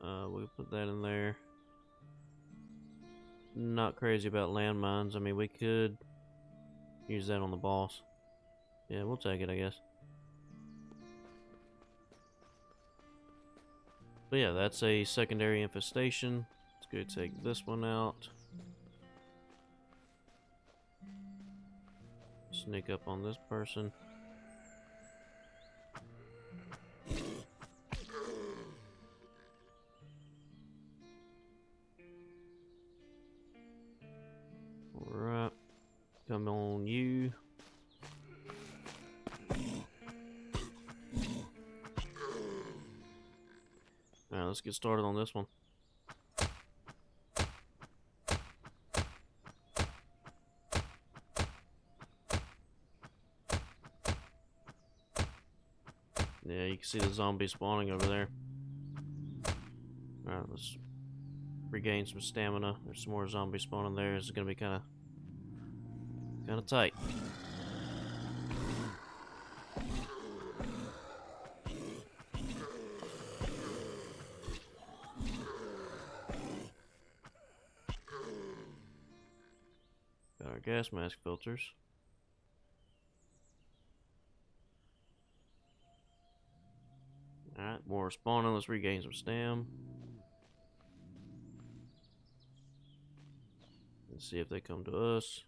We'll put that in there. Not crazy about landmines. I mean, we could use that on the boss. Yeah, we'll take it, I guess. But yeah, that's a secondary infestation. Let's go take this one out. Sneak up on this person. Alright. Come on, you. Alright, let's get started on this one. Yeah, you can see the zombie spawning over there. Alright, let's regain some stamina. There's some more zombies spawning there. This is gonna be kinda tight. Got our gas mask filters. Alright, more spawning. Let's regain some stam. Let's see if they come to us.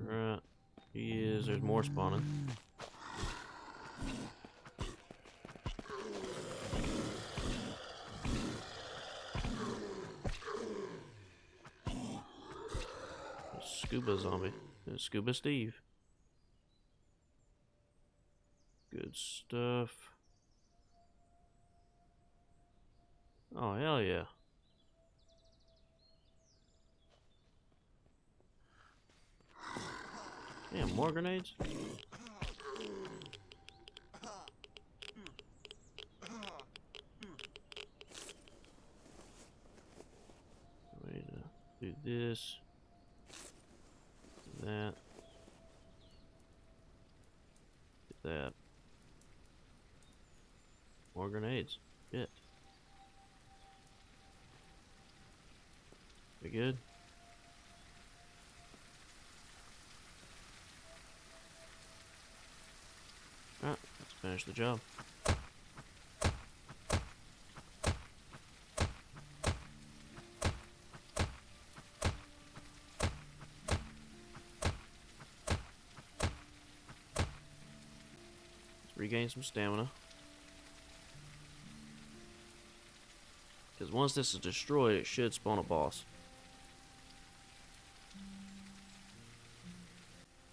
Alright. He is. There's more spawning. Scuba zombie. Scuba Steve. Good stuff. Oh, hell yeah. Damn, more grenades? Wait, do this. Do that. Do that. More grenades. Shit. We good? Alright, let's finish the job. Let's regain some stamina. Because once this is destroyed, it should spawn a boss.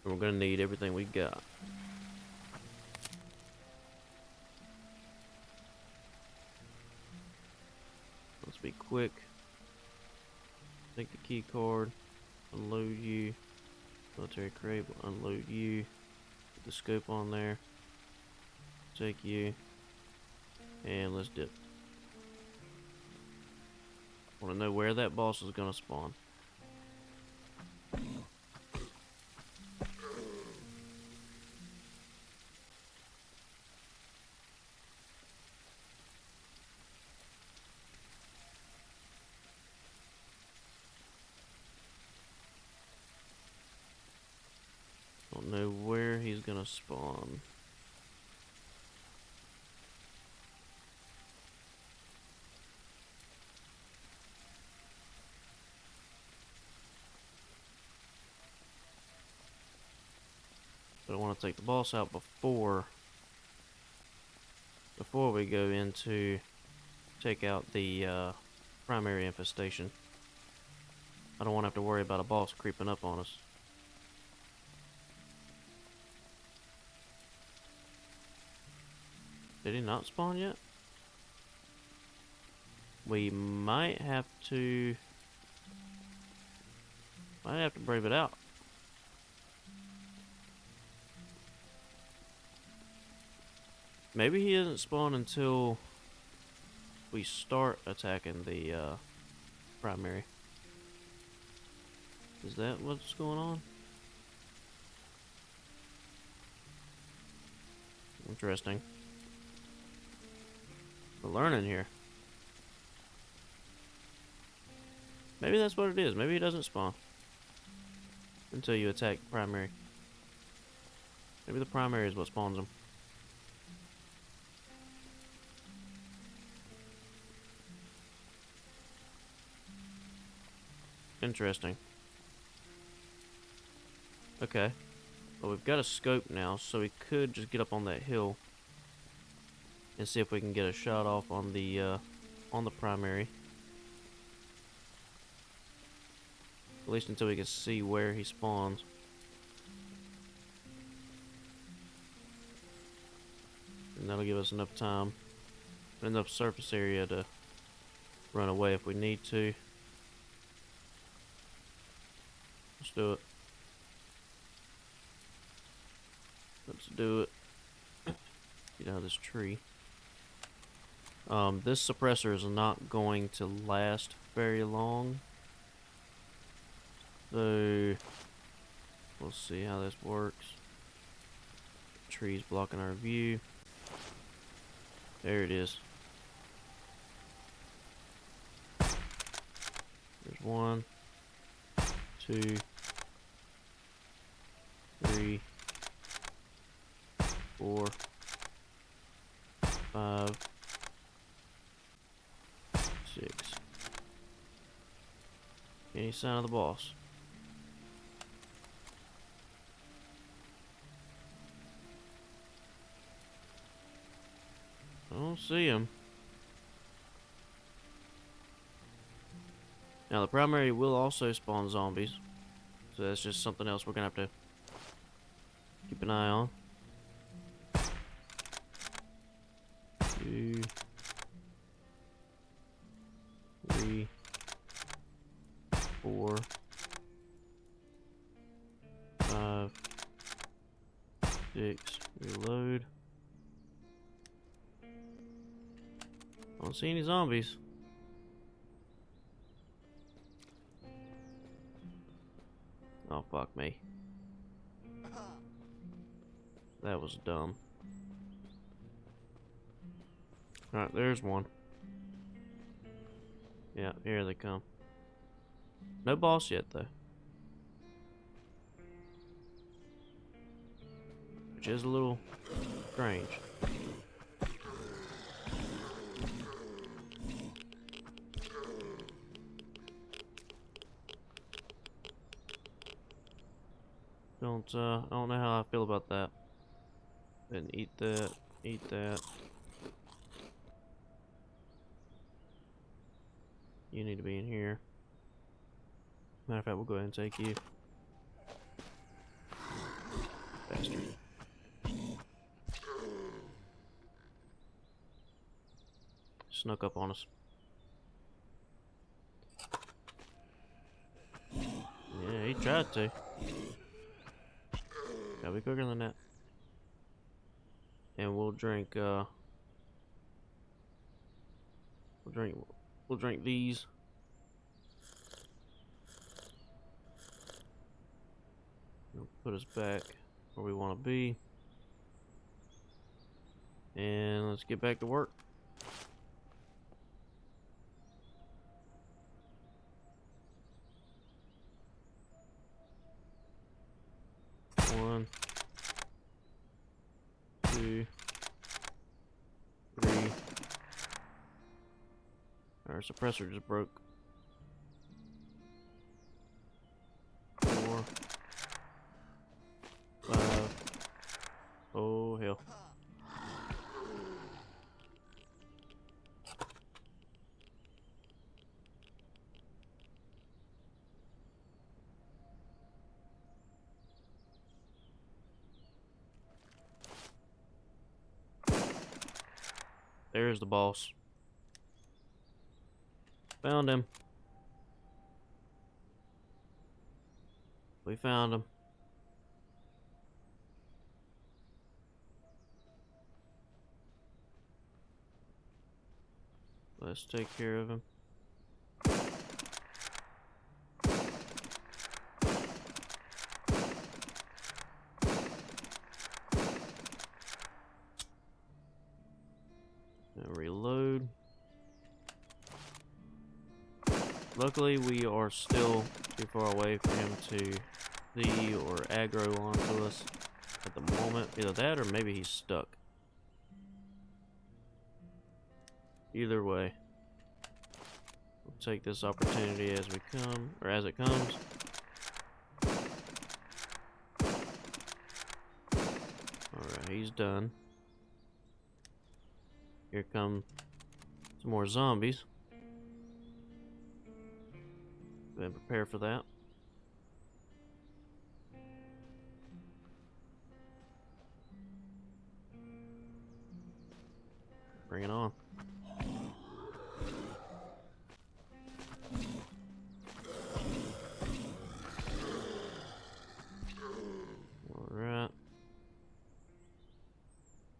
And we're going to need everything we got. Let's be quick. Take the key card. Unload you. Military crate will unload you. Put the scope on there. Take you. And let's dip. Want to know where that boss is going to spawn. Don't know where he's going to spawn. But I want to take the boss out before we go into take out the primary infestation. I don't want to have to worry about a boss creeping up on us. Did he not spawn yet? We might have to brave it out. Maybe he doesn't spawn until we start attacking the primary. Is that what's going on? Interesting. We're learning here. Maybe that's what it is. Maybe he doesn't spawn until you attack primary. Maybe the primary is what spawns him. Interesting. Okay. Well, we've got a scope now, so we could just get up on that hill and see if we can get a shot off on the primary. At least until we can see where he spawns. And that'll give us enough time, enough surface area to run away if we need to. Let's do it. Let's do it. Get out of this tree. This suppressor is not going to last very long. So, we'll see how this works. Trees blocking our view. There it is. There's 1, 2, 3, 4, 5, 6. Any sign of the boss? I don't see him. Now the primary will also spawn zombies, so that's just something else we're gonna have to keep an eye on. 2, 3, 4, 5, 6. Reload. Don't see any zombies. Oh, fuck me. That was dumb. Alright, there's one. Yeah, here they come. No boss yet, though. Which is a little strange. I don't know how I feel about that. Then eat that, eat that. You need to be in here. Matter of fact, we'll go ahead and take you. Bastard. Snuck up on us. Yeah, he tried to. Gotta be quicker than that. And we'll drink we'll drink these. It'll put us back where we want to be. And let's get back to work. One, 2, 3. Our suppressor just broke. 4, 5. Oh hell. There's the boss. Found him. We found him. Let's take care of him. And reload. Luckily, we are still too far away for him to see or aggro onto us at the moment. Either that or maybe he's stuck. Either way, we'll take this opportunity as we come, or as it comes. Alright, he's done. Here come some more zombies. Been prepared for that. Bring it on. Alright.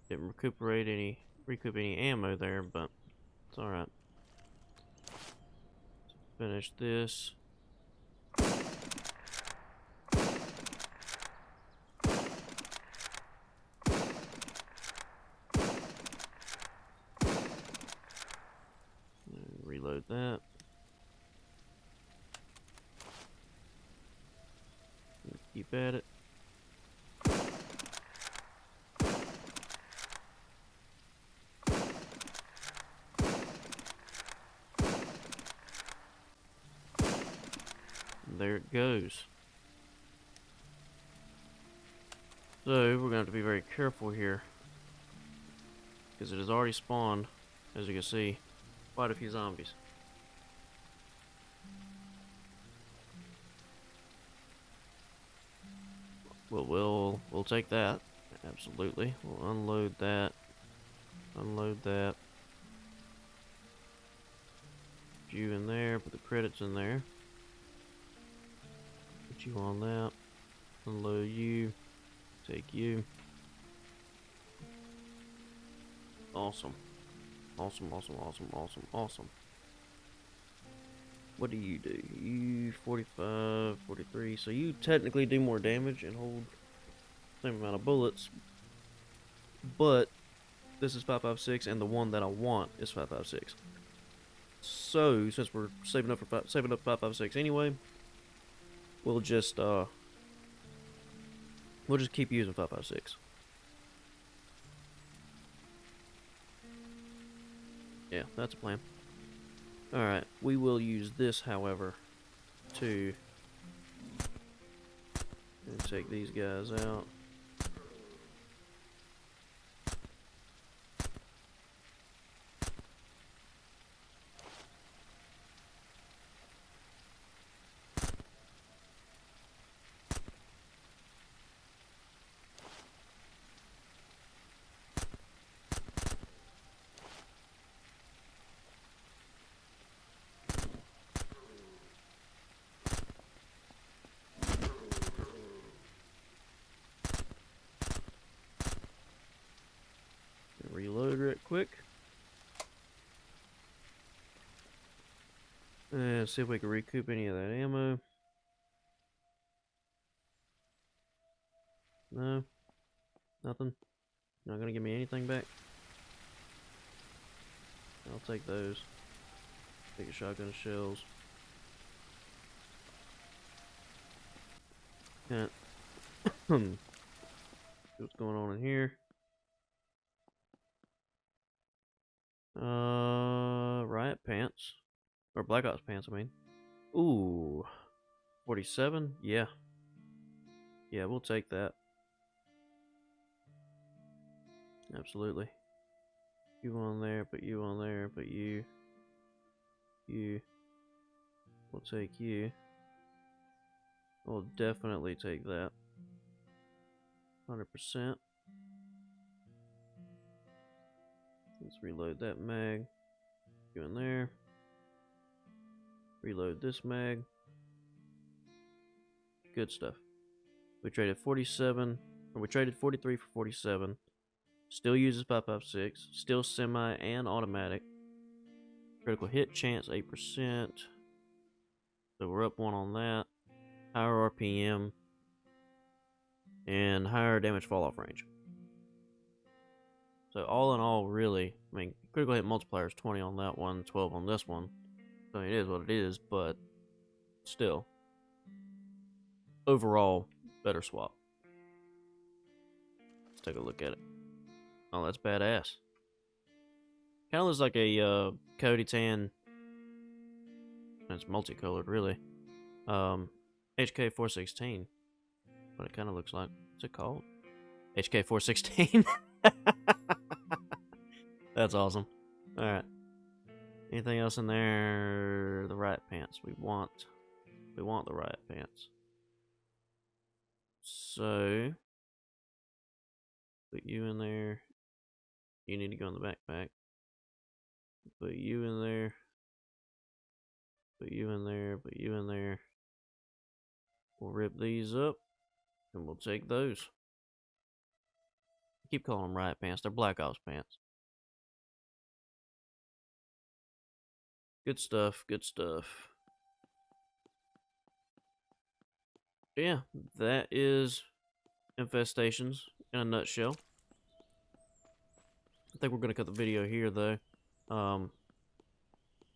Didn't recoup any ammo there, but it's alright. Finish this. Reload that. Keep at it. there it goes. So, we're going to have to be very careful here. Because it has already spawned, as you can see, quite a few zombies. Well, we'll take that. Absolutely. We'll unload that. Unload that. Put you in there. Put the credits in there. Put you on that. Unload you. Take you. Awesome. Awesome, awesome, awesome, awesome, awesome. What do? You 45, 43. So you technically do more damage and hold the same amount of bullets. But this is 5.56 and the one that I want is 5.56. So since we're saving up 5.56 anyway, we'll just keep using 5.56. Yeah, that's a plan. Alright, we will use this, however, to take these guys out. Reload real quick. And see if we can recoup any of that ammo. No. Nothing. Not gonna give me anything back. I'll take those. Take a shotgun shells. Yeah. What's going on in here? Riot pants. Or Black Ops pants, I mean. Ooh. 47? Yeah. Yeah, we'll take that. Absolutely. You on there, put you on there, put you. You. We'll take you. We'll definitely take that. 100%. Let's reload that mag. You in there. Reload this mag. Good stuff. We traded 47, or we traded 43 for 47. Still uses 5.56. Still semi and automatic. Critical hit chance 8%. So we're up one on that. Higher RPM. And higher damage fall off range. So all in all, really, I mean, critical hit multiplier is 20 on that one, 12 on this one. So it is what it is, but still. Overall, better swap. Let's take a look at it. Oh, that's badass. Kind of looks like a Cody Tan. It's multicolored, really. HK 416. What it kind of looks like. What's it called? HK 416. That's awesome. All right. Anything else in there? The riot pants. We want the riot pants. So put you in there. You need to go in the backpack. Put you in there. Put you in there. Put you in there. We'll rip these up and we'll take those. I keep calling them riot pants. They're Black Ops pants. Good stuff. Good stuff. Yeah, that is infestations in a nutshell. I think we're going to cut the video here, though.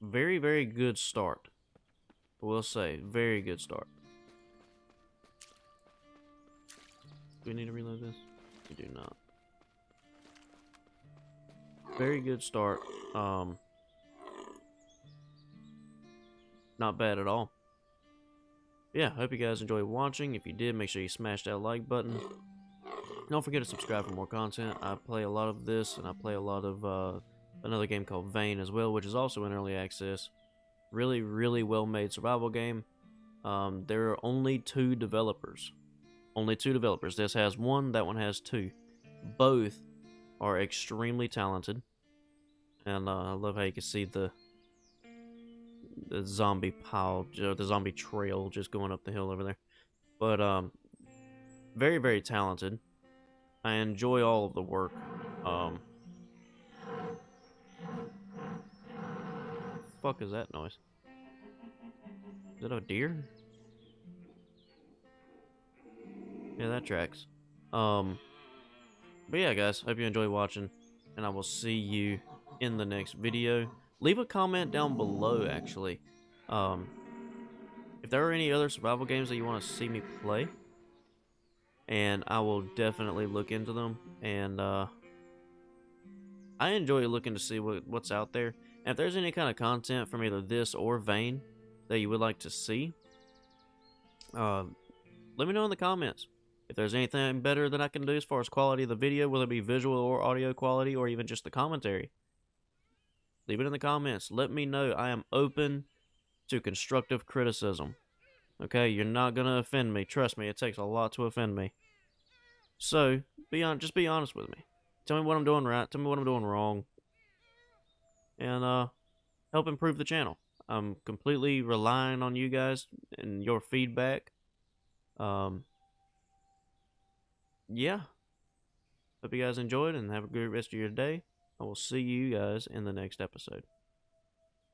Very, very good start. I will say, very good start. Do we need to reload this? We do not. Very good start. Not bad at all. Yeah, hope you guys enjoyed watching. If you did, make sure you smash that like button. Don't forget to subscribe for more content. I play a lot of this, and I play a lot of another game called Vane as well, which is also in early access. Really, really well-made survival game. There are only 2 developers. Only 2 developers. This has 1, that one has 2. Both are extremely talented. And I love how you can see the zombie pile, the zombie trail just going up the hill over there. But very, very talented. I enjoy all of the work. Um, fuck is that noise? Is that a deer? Yeah, that tracks. Um, but yeah, guys, hope you enjoy watching, and I will see you in the next video. Leave a comment down below, actually. Um, if there are any other survival games that you want to see me play, and I will definitely look into them. And I enjoy looking to see what's out there. And if there's any kind of content from either this or Vane that you would like to see, uh, let me know in the comments. If there's anything better that I can do as far as quality of the video, whether it be visual or audio quality, or even just the commentary, leave it in the comments. Let me know. I am open to constructive criticism. Okay, you're not gonna offend me. Trust me, it takes a lot to offend me. So, just be honest with me. Tell me what I'm doing right. Tell me what I'm doing wrong, and help improve the channel. I'm completely relying on you guys and your feedback. Um, yeah. Hope you guys enjoyed and have a good rest of your day. I will see you guys in the next episode.